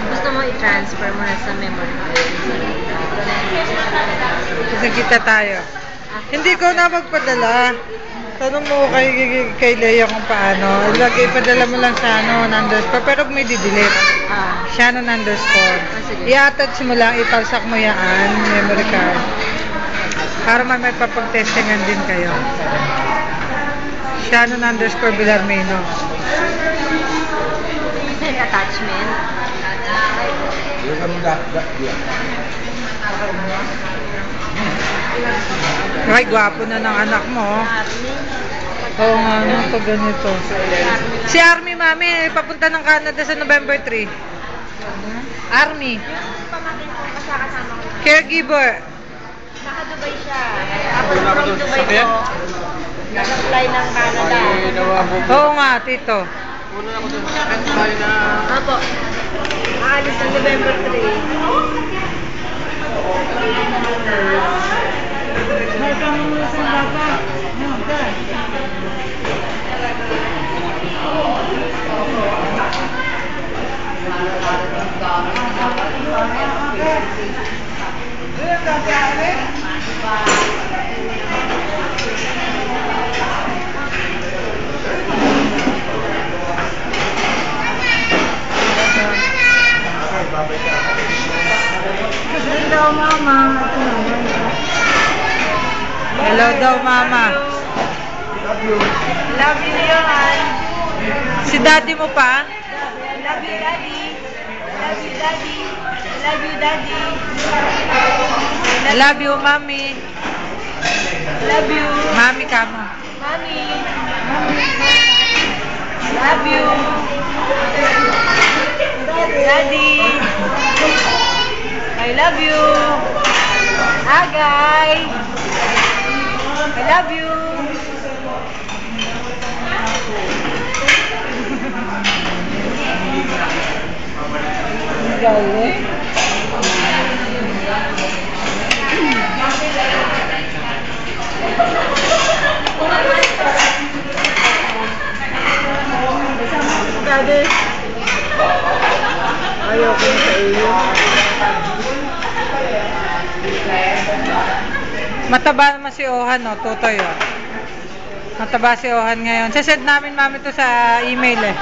Gusto mo i-transfer mo na sa memory card? Kasi kita tayo. Hindi ko na magpadala. Tanong mo kay Leia kung paano. Ilagay, padala mo lang sa underscore. Pero may didelete. Shannon underscore. I-attach mo lang, italsak mo yan, memory card. Para may papag-testingan din kayo. Shannon underscore Villarmino. Send attachment. Ay, gwapo na ng anak mo. Oo nga, ano to ganito. Si Army, mami, papunta ng Canada sa November 3. Army. Caregiver. Naka-Dubai siya. Tapos from Dubai po, nag-apply ng Canada. Oo nga, tito. Opo. Aalis ng November 3. Hello, mama. Hello daw, mama. Love you, Johan. Si daddy mo pa? Love you, daddy. Love you, daddy. Love you, daddy. I love you, mami. Love you. Mami ka mo. Mommy. Love you. Daddy. I love you. Agay. I love you. Galing. Daddy. Ayaw ko sa iyo. Mataba naman si Ohan, no? Tutoy, oh. Mataba si Ohan ngayon. Sasend namin, mami, to sa email, eh.